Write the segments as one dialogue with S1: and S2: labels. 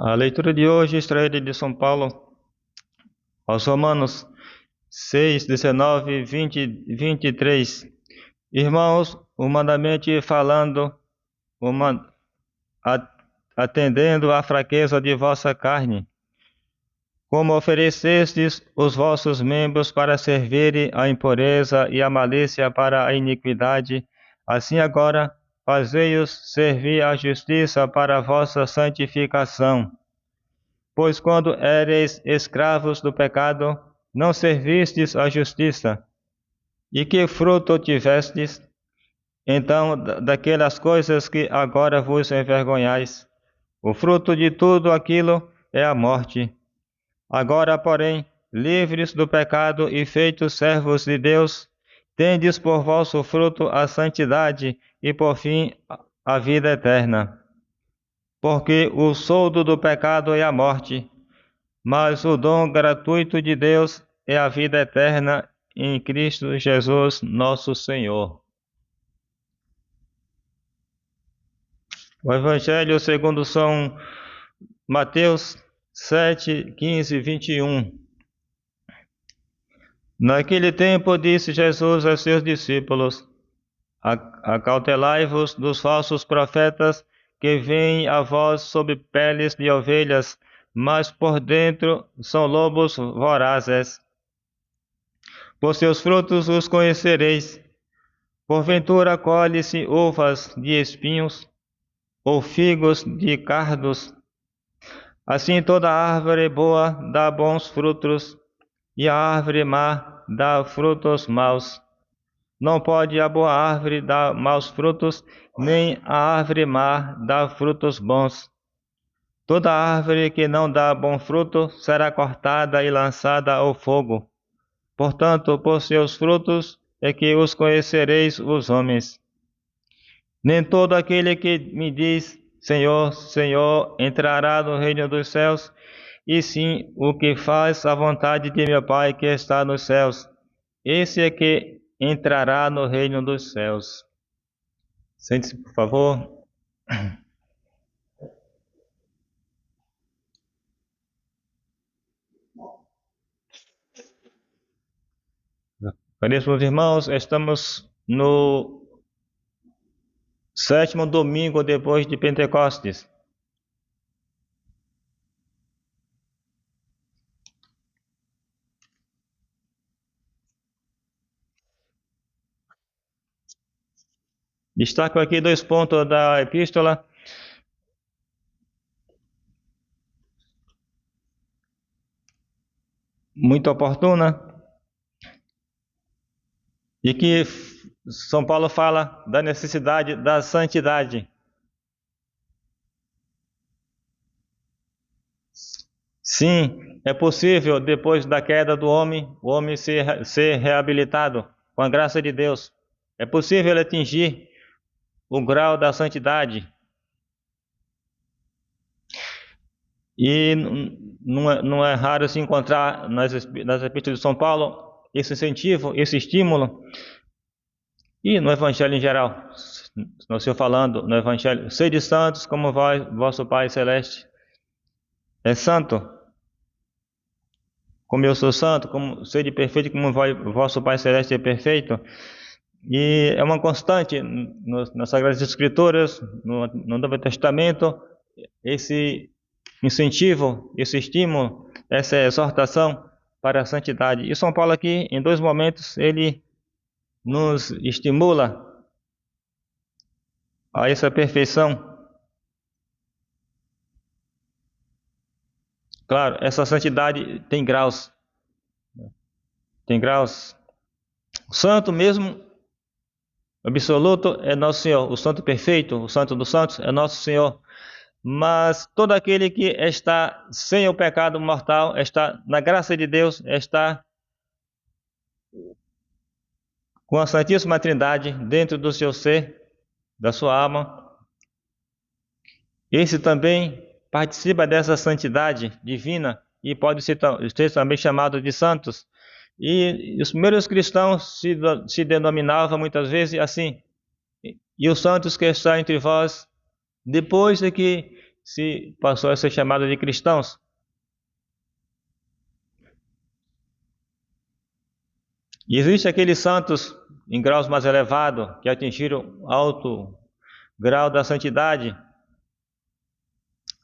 S1: A leitura de hoje extraída de São Paulo aos Romanos 6, 19, 20 e 23. Irmãos, humanamente falando, atendendo à fraqueza de vossa carne, como oferecestes os vossos membros para servirem à impureza e à malícia para a iniquidade, assim agora fazei-os servir à justiça para a vossa santificação. Pois quando éreis escravos do pecado, não servistes à justiça. E que fruto tivestes, então, daquelas coisas que agora vos envergonhais? O fruto de tudo aquilo é a morte. Agora, porém, livres do pecado e feitos servos de Deus, tendes por vosso fruto a santidade e por fim a vida eterna. Porque o soldo do pecado é a morte, mas o dom gratuito de Deus é a vida eterna em Cristo Jesus, nosso Senhor. O Evangelho segundo São Mateus 7, 15 e 21. Naquele tempo disse Jesus aos seus discípulos: Acautelai-vos dos falsos profetas que vêm a vós sob peles de ovelhas, mas por dentro são lobos vorazes. Por seus frutos os conhecereis. Porventura colhe-se uvas de espinhos, ou figos de cardos? Assim toda árvore boa dá bons frutos, e a árvore má dá frutos maus. Não pode a boa árvore dar maus frutos, nem a árvore má dar frutos bons. Toda árvore que não dá bom fruto será cortada e lançada ao fogo. Portanto, por seus frutos é que os conhecereis os homens. Nem todo aquele que me diz, Senhor, Senhor, entrará no reino dos céus, e sim o que faz a vontade de meu Pai que está nos céus. Esse é que entrará no reino dos céus. Sente-se, por favor. Caríssimos irmãos, estamos no 7º domingo depois de Pentecostes. Destaco aqui 2 pontos da epístola. Muito oportuna. E que São Paulo fala da necessidade da santidade. Sim, é possível, depois da queda do homem, o homem ser reabilitado com a graça de Deus. É possível atingir o grau da santidade. E não é raro se encontrar nas epístolas de São Paulo esse incentivo, esse estímulo. E no Evangelho em geral, no Senhor falando no Evangelho: sede santos como vosso Pai Celeste é santo. Como eu sou santo, como sede perfeito como vosso Pai Celeste é perfeito. E é uma constante nas Sagradas Escrituras, no Novo Testamento, esse incentivo, esse estímulo, essa exortação para a santidade. E São Paulo aqui, em 2 momentos, ele nos estimula a essa perfeição. Claro, essa santidade tem graus. Tem graus. O santo mesmo, absoluto, é nosso Senhor. O santo perfeito, o santo dos santos, é nosso Senhor. Mas todo aquele que está sem o pecado mortal, está na graça de Deus, está com a Santíssima Trindade dentro do seu ser, da sua alma, esse também participa dessa santidade divina e pode ser também chamado de santos. E os primeiros cristãos se denominavam muitas vezes assim: e os santos que estão entre vós, depois de que se passou a ser chamado de cristãos. E existem aqueles santos em graus mais elevados que atingiram alto grau da santidade.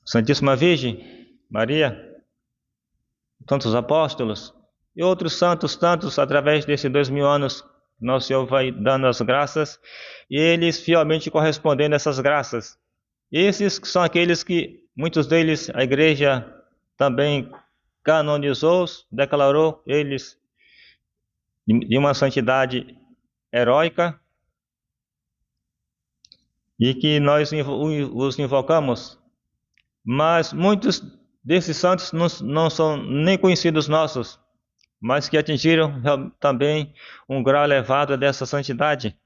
S1: Santíssima Virgem Maria, tantos apóstolos e outros santos, tantos através desses 2000 anos, Nosso Senhor vai dando as graças e eles fielmente correspondendo a essas graças. Esses são aqueles que, muitos deles, a igreja também canonizou, declarou eles de uma santidade heróica e que nós os invocamos. Mas muitos desses santos não são nem conhecidos nossos, mas que atingiram também um grau elevado dessa santidade.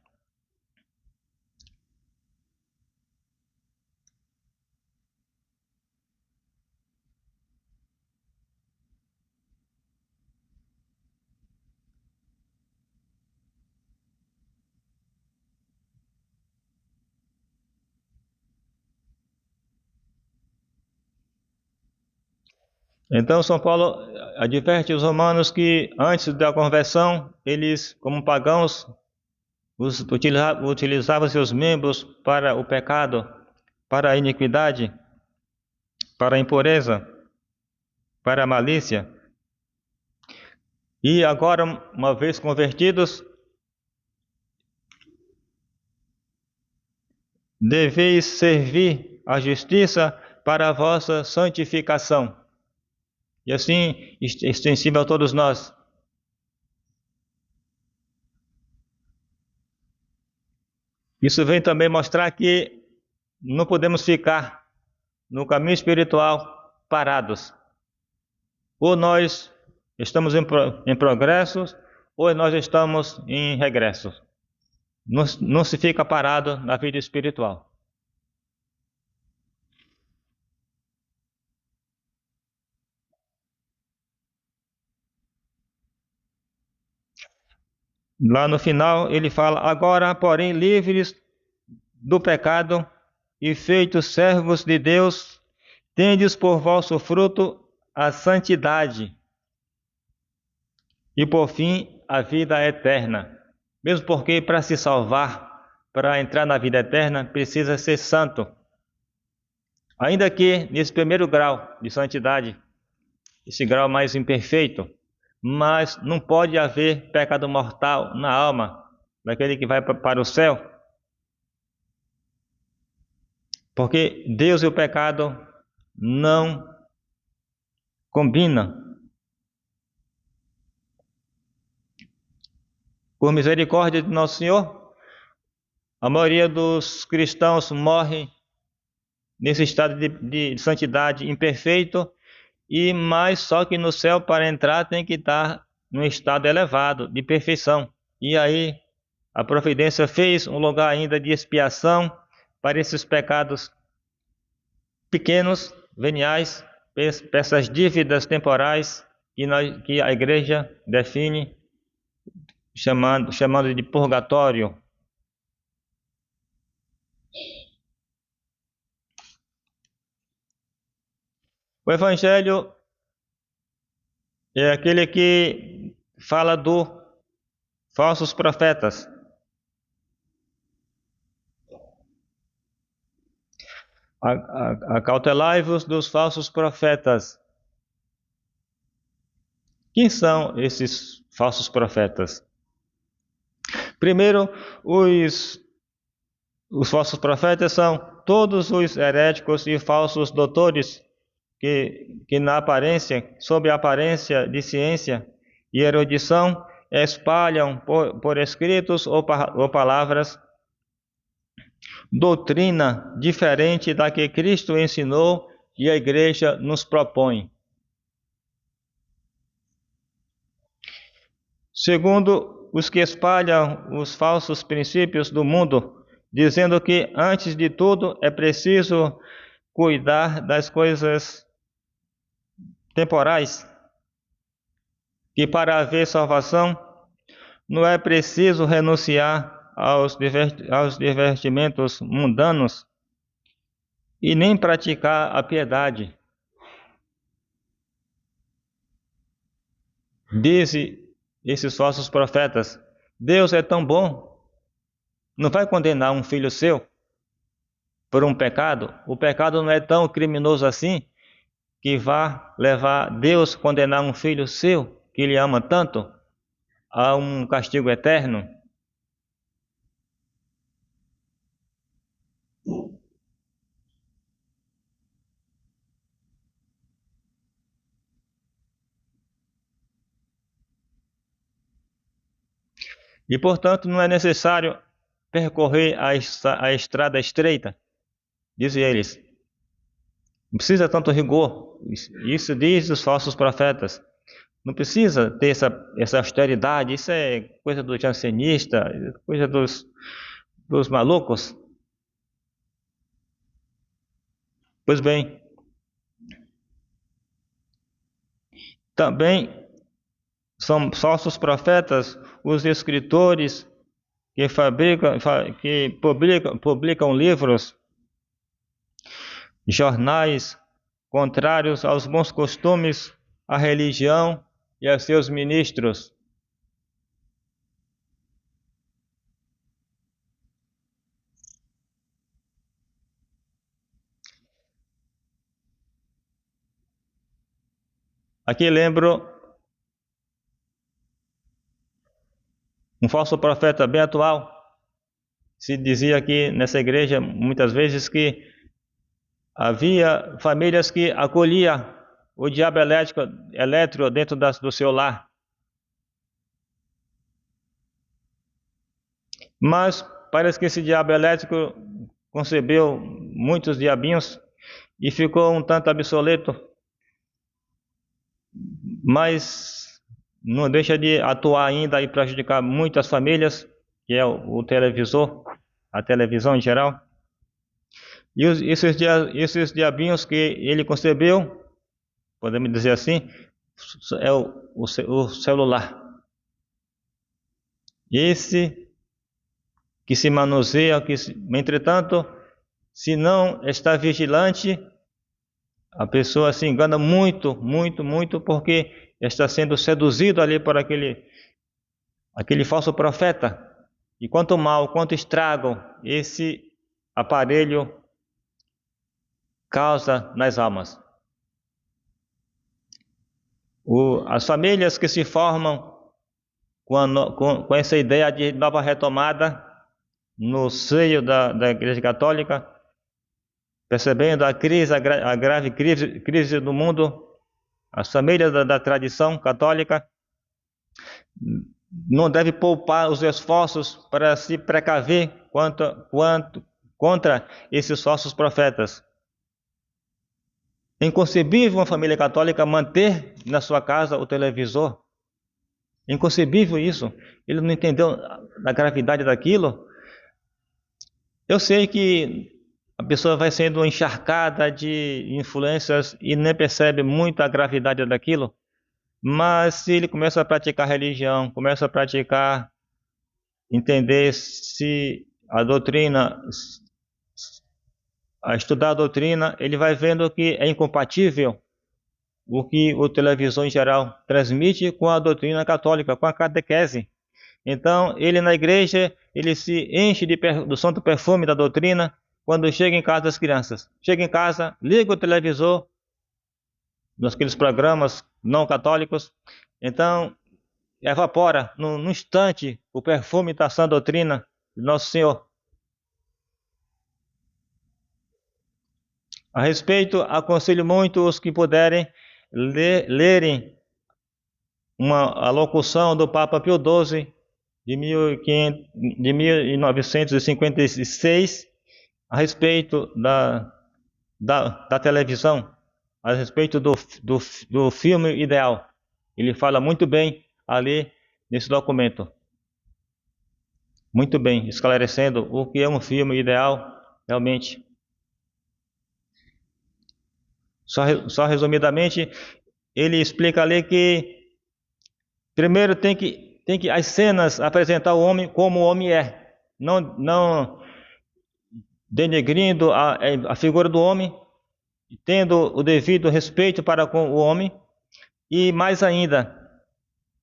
S1: Então São Paulo adverte os romanos que antes da conversão, eles, como pagãos, utilizavam seus membros para o pecado, para a iniquidade, para a impureza, para a malícia. E agora, uma vez convertidos, deveis servir a justiça para a vossa santificação. E assim, extensível a todos nós. Isso vem também mostrar que não podemos ficar no caminho espiritual parados. Ou nós estamos em progresso, ou nós estamos em regresso. Não se fica parado na vida espiritual. Lá no final ele fala: agora, porém, livres do pecado e feitos servos de Deus, tendes por vosso fruto a santidade e por fim a vida eterna. Mesmo porque para se salvar, para entrar na vida eterna, precisa ser santo. Ainda que nesse primeiro grau de santidade, esse grau mais imperfeito, mas não pode haver pecado mortal na alma daquele que vai para o céu, porque Deus e o pecado não combinam. Por misericórdia de Nosso Senhor, a maioria dos cristãos morre nesse estado de santidade imperfeito, mas só que no céu, para entrar, tem que estar num estado elevado, de perfeição. E aí, a providência fez um lugar ainda de expiação para esses pecados pequenos, veniais, essas dívidas temporais que a igreja define, chamando de purgatório. O Evangelho é aquele que fala dos falsos profetas. Acautelai-vos dos falsos profetas. Quem são esses falsos profetas? Primeiro, os falsos profetas são todos os heréticos e falsos doutores que na aparência, sob a aparência de ciência e erudição, espalham por escritos ou palavras doutrina diferente da que Cristo ensinou e a igreja nos propõe. Segundo, os que espalham os falsos princípios do mundo, dizendo que antes de tudo é preciso cuidar das coisas temporais, que para haver salvação não é preciso renunciar aos divertimentos mundanos, e nem praticar a piedade. Diz esses falsos profetas: Deus é tão bom, não vai condenar um filho seu por um pecado? O pecado não é tão criminoso assim que vá levar Deus a condenar um filho seu, que ele ama tanto, a um castigo eterno? E, portanto, não é necessário percorrer a estrada estreita, dizem eles. Não precisa tanto rigor. Isso diz os falsos profetas. Não precisa ter essa austeridade. Isso é coisa do jansenista, coisa dos malucos. Pois bem, também são falsos profetas os escritores que publicam livros, jornais contrários aos bons costumes, à religião e a seus ministros. Aqui lembro um falso profeta bem atual. Se dizia aqui nessa igreja muitas vezes que havia famílias que acolhiam o diabo elétrico dentro do seu lar. Mas parece que esse diabo elétrico concebeu muitos diabinhos e ficou um tanto obsoleto, mas não deixa de atuar ainda e prejudicar muitas famílias, que é o televisor, a televisão em geral. E esses diabinhos que ele concebeu, podemos dizer assim, é o celular. Esse que se manuseia, entretanto, se não está vigilante, a pessoa se engana muito, muito, muito, porque está sendo seduzido ali por aquele falso profeta. E quanto mal, quanto estrago esse aparelho causa nas almas. As famílias que se formam com essa ideia de nova retomada no seio da Igreja Católica, percebendo a grave crise do mundo, as famílias da tradição católica não devem poupar os esforços para se precaver contra esses falsos profetas. É inconcebível uma família católica manter na sua casa o televisor. É inconcebível isso. Ele não entendeu a gravidade daquilo. Eu sei que a pessoa vai sendo encharcada de influências e nem percebe muito a gravidade daquilo. Mas se ele começa a praticar religião, começa a praticar, entender se a doutrina, a estudar a doutrina, ele vai vendo que é incompatível o que o televisor em geral transmite com a doutrina católica, com a catequese. Então, ele na igreja, ele se enche do santo perfume da doutrina quando chega em casa das crianças. Chega em casa, liga o televisor, naqueles programas não católicos, então evapora num instante o perfume da sã doutrina de Nosso Senhor. A respeito, aconselho muito os que puderem lerem a locução do Papa Pio XII de 1956 a respeito da televisão, a respeito do filme ideal. Ele fala muito bem ali nesse documento. Muito bem, esclarecendo o que é um filme ideal realmente. Só resumidamente, ele explica ali que primeiro tem que as cenas apresentar o homem como o homem é. Não denegrindo a figura do homem, tendo o devido respeito para com o homem, e mais ainda,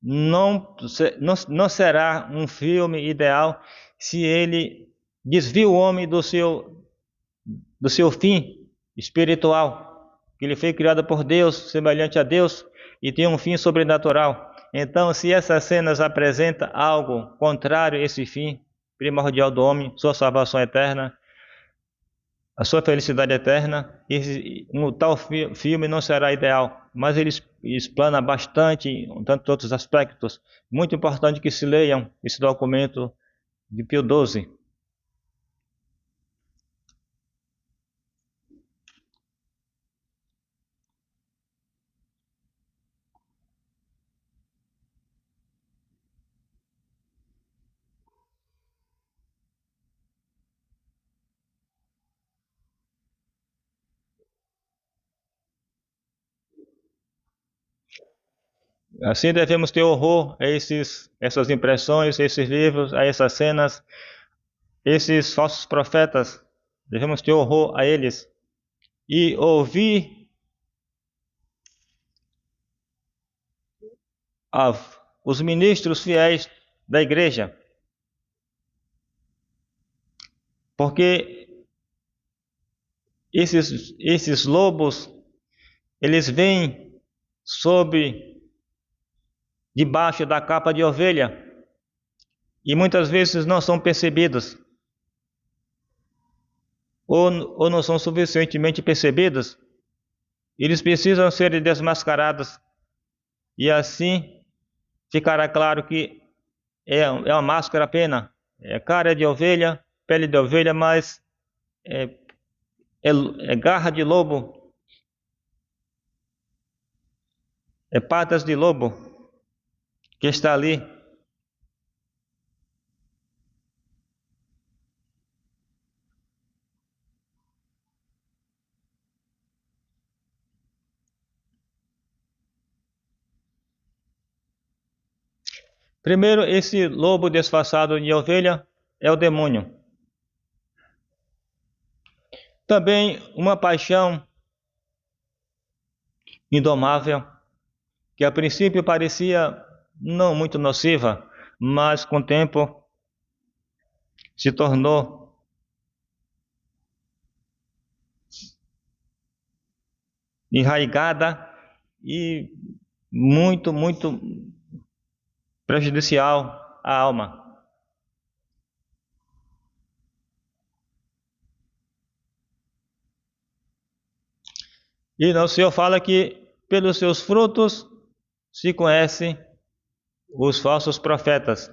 S1: não será um filme ideal se ele desvia o homem do seu fim espiritual, que ele foi criado por Deus, semelhante a Deus, e tem um fim sobrenatural. Então, se essas cenas apresentam algo contrário a esse fim primordial do homem, sua salvação eterna, a sua felicidade eterna, um tal filme não será ideal, mas ele explana bastante em tantos outros aspectos. Muito importante que se leiam esse documento de Pio XII. Assim devemos ter horror a essas impressões, a esses livros, a essas cenas, esses falsos profetas. Devemos ter horror a eles e ouvir os ministros fiéis da igreja, porque esses lobos, eles vêm debaixo da capa de ovelha e muitas vezes não são percebidos ou não são suficientemente percebidos. Eles precisam ser desmascarados e assim ficará claro que é uma máscara apenas, é cara de ovelha, pele de ovelha, mas é, é garra de lobo, é patas de lobo que está ali. Primeiro, esse lobo disfarçado de ovelha é o demônio. Também uma paixão indomável, que a princípio parecia não muito nociva, mas com o tempo se tornou enraizada e muito, muito prejudicial à alma. E o Senhor fala que pelos seus frutos se conhecem os falsos profetas.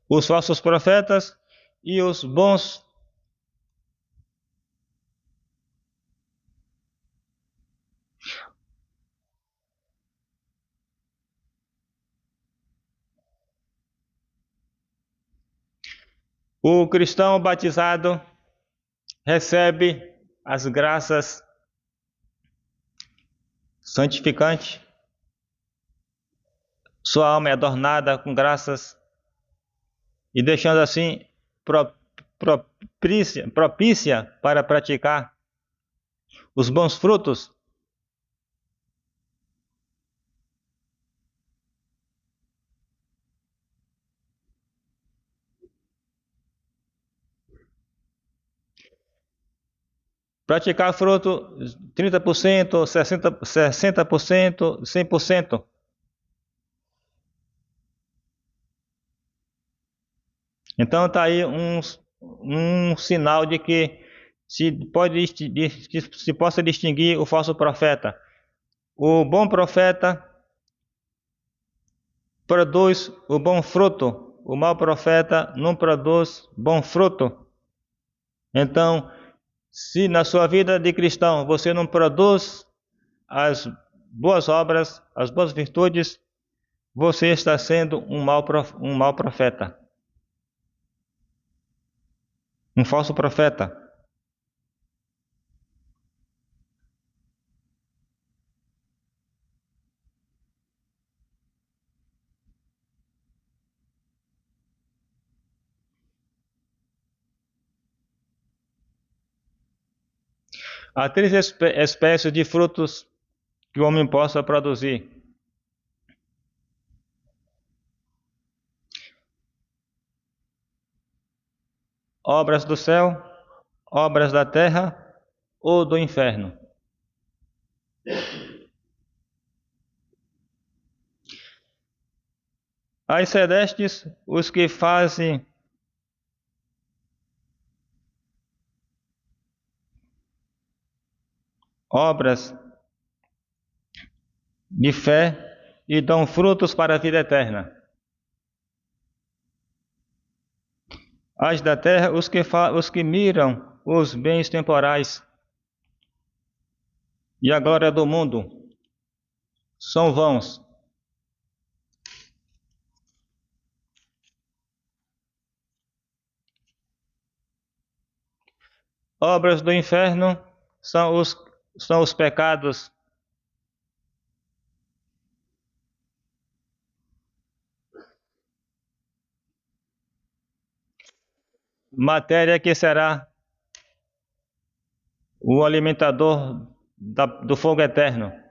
S1: Os falsos profetas e os bons. O cristão batizado recebe as graças santificantes. Sua alma é adornada com graças e deixando assim propícia para praticar os bons frutos. Praticar fruto 30%, 60%, 100%. Então está aí um sinal de que se possa distinguir o falso profeta. O bom profeta produz o bom fruto, o mau profeta não produz bom fruto. Então, se na sua vida de cristão você não produz as boas obras, as boas virtudes, você está sendo um mau profeta, um falso profeta. Há três espécies de frutos que o homem possa produzir: obras do céu, obras da terra ou do inferno. As celestes, os que fazem obras de fé e dão frutos para a vida eterna. As da terra, os que miram os bens temporais e a glória do mundo, são vãos. Obras do inferno são os pecados, matéria que será o alimentador do fogo eterno.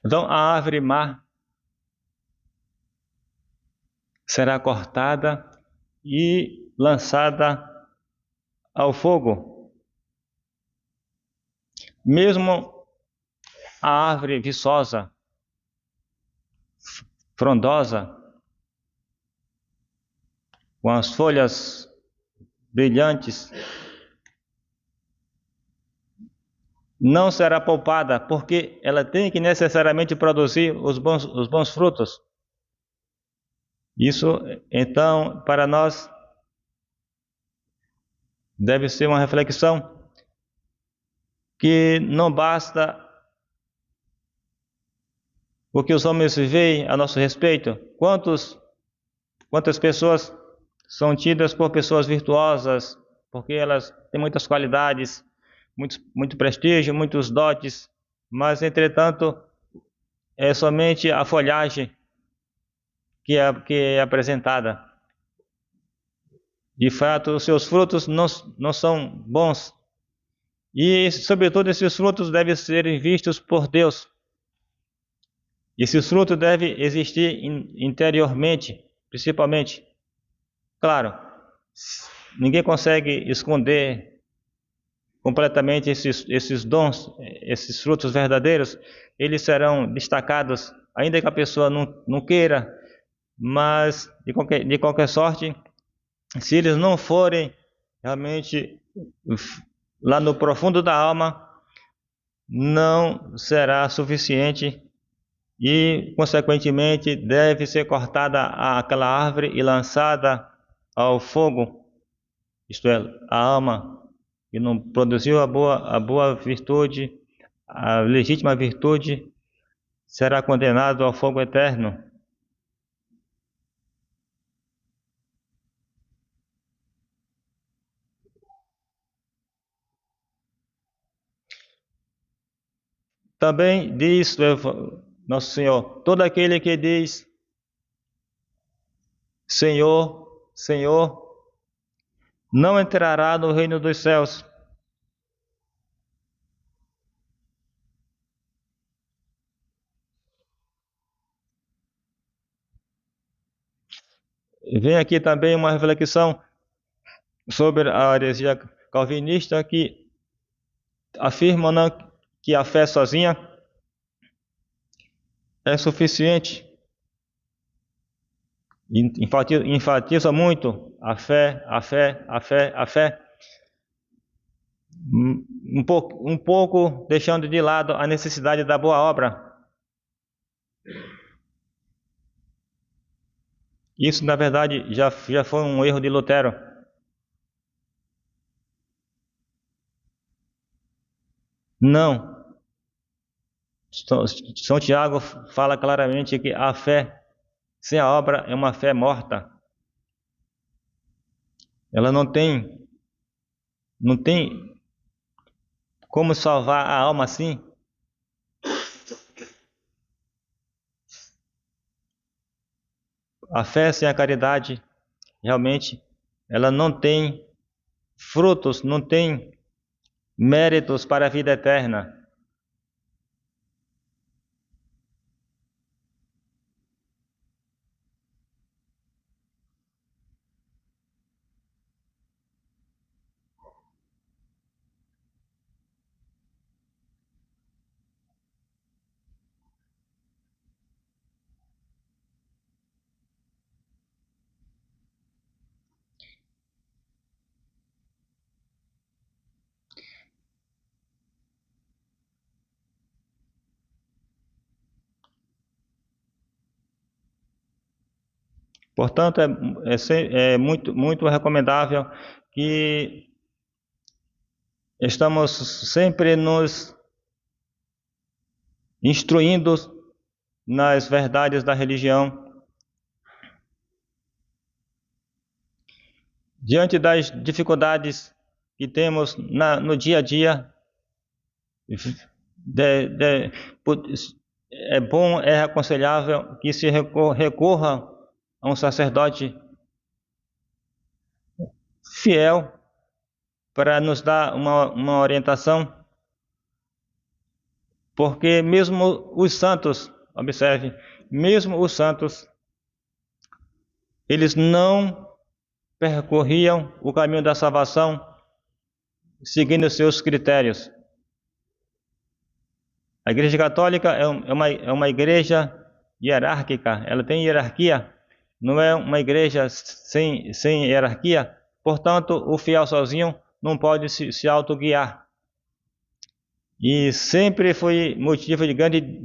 S1: Então a árvore má será cortada e lançada ao fogo. Mesmo a árvore viçosa, frondosa, com as folhas brilhantes, não será poupada, porque ela tem que necessariamente produzir os bons frutos. Isso, então, para nós, deve ser uma reflexão que não basta o que os homens veem a nosso respeito. Quantas pessoas são tidas por pessoas virtuosas, porque elas têm muitas qualidades, muito prestígio, muitos dotes, mas entretanto é somente a folhagem que é apresentada. De fato, os seus frutos não são bons. E, sobretudo, esses frutos devem ser vistos por Deus. Esses frutos devem existir interiormente, principalmente. Claro, ninguém consegue esconder completamente esses dons, esses frutos verdadeiros. Eles serão destacados, ainda que a pessoa não queira, mas de qualquer sorte, se eles não forem realmente lá no profundo da alma, não será suficiente e, consequentemente, deve ser cortada aquela árvore e lançada ao fogo, isto é, a alma que não produziu a boa virtude, a legítima virtude, será condenado ao fogo eterno. Também diz nosso Senhor: todo aquele que diz Senhor, Senhor, não entrará no reino dos céus. Vem aqui também uma reflexão sobre a heresia calvinista, que afirma, não, que a fé sozinha é suficiente. Enfatiza muito a fé, a fé, a fé, a fé, um pouco deixando de lado a necessidade da boa obra. Isso, na verdade, já foi um erro de Lutero. Não. São Tiago fala claramente que a fé sem a obra é uma fé morta. ela não tem como salvar a alma assim. A fé sem a caridade, realmente, ela não tem frutos, não tem méritos para a vida eterna. Portanto, é muito, muito recomendável que estamos sempre nos instruindo nas verdades da religião, diante das dificuldades que temos no dia a dia. de- de- pu- É bom, é aconselhável que se recorra a um sacerdote fiel para nos dar uma orientação, porque mesmo os santos, observe, mesmo os santos, eles não percorriam o caminho da salvação seguindo seus critérios. A Igreja Católica é uma igreja hierárquica, ela tem hierarquia, não é uma igreja sem hierarquia, portanto, o fiel sozinho não pode se autoguiar. E sempre foi motivo de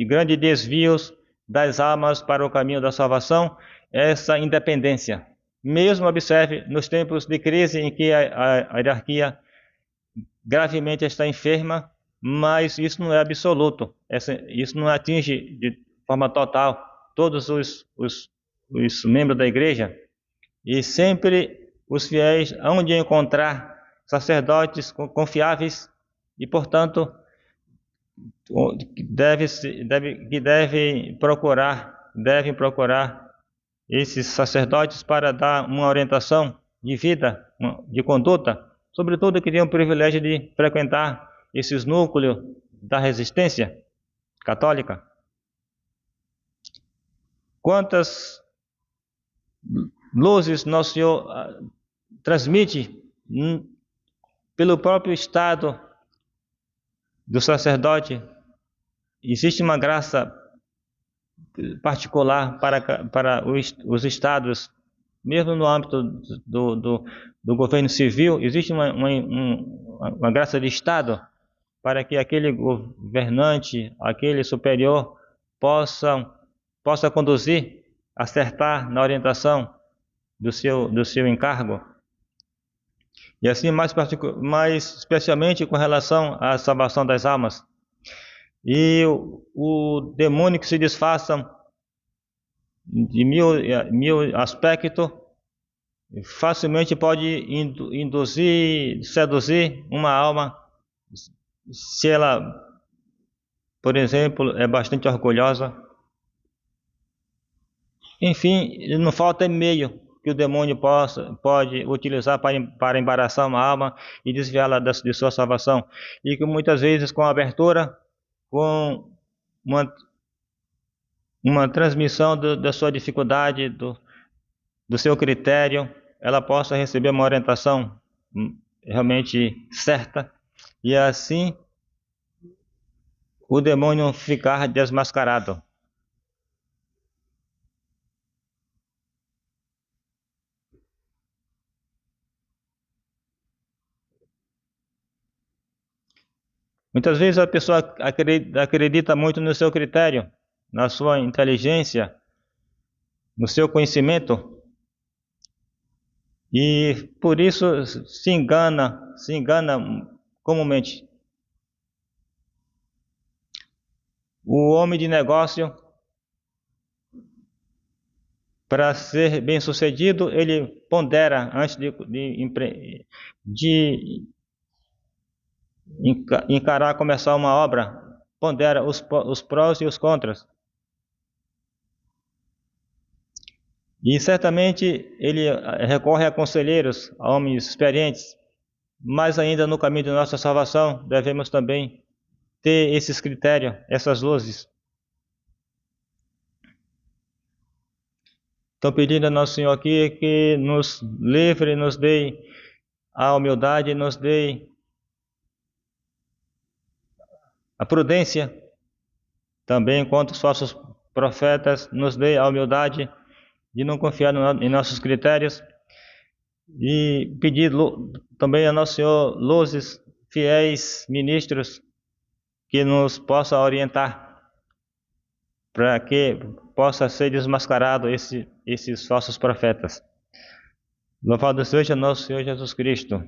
S1: grande desvios das almas para o caminho da salvação, essa independência. Mesmo, observe, nos tempos de crise em que a hierarquia gravemente está enferma, mas isso não é absoluto. Isso não atinge de forma total todos os membros da igreja. E sempre os fiéis hão de encontrar sacerdotes confiáveis e, portanto, devem procurar esses sacerdotes para dar uma orientação de vida, de conduta, sobretudo que tenham o privilégio de frequentar esses núcleos da resistência católica. Quantas luzes Nosso Senhor transmite pelo próprio estado do sacerdote. Existe uma graça particular para os estados, mesmo no âmbito do governo civil, existe uma graça de Estado para que aquele governante, aquele superior, possa conduzir, acertar na orientação do seu encargo. E assim, mais especialmente com relação à salvação das almas. E o demônio que se disfarça de mil aspectos facilmente pode induzir, seduzir uma alma, se ela, por exemplo, é bastante orgulhosa. Enfim, não falta meio que o demônio pode utilizar para embaraçar uma alma e desviá-la de sua salvação. E que muitas vezes, com abertura, com uma transmissão da sua dificuldade, do seu critério, ela possa receber uma orientação realmente certa e assim o demônio ficar desmascarado. Muitas vezes a pessoa acredita muito no seu critério, na sua inteligência, no seu conhecimento, e por isso se engana comumente. O homem de negócio, para ser bem-sucedido, ele pondera antes de encarar, começar uma obra, pondera os prós e os contras. E certamente ele recorre a conselheiros, a homens experientes, mas ainda no caminho de nossa salvação devemos também ter esses critérios, essas luzes. Estou pedindo ao nosso Senhor aqui que nos livre, nos dê a humildade, nos dê a prudência, também quanto os falsos profetas, nos dê a humildade de não confiar em nossos critérios e pedir também ao nosso Senhor luzes, fiéis ministros que nos possa orientar para que possa ser desmascarado esses falsos profetas. Louvado seja nosso Senhor Jesus Cristo.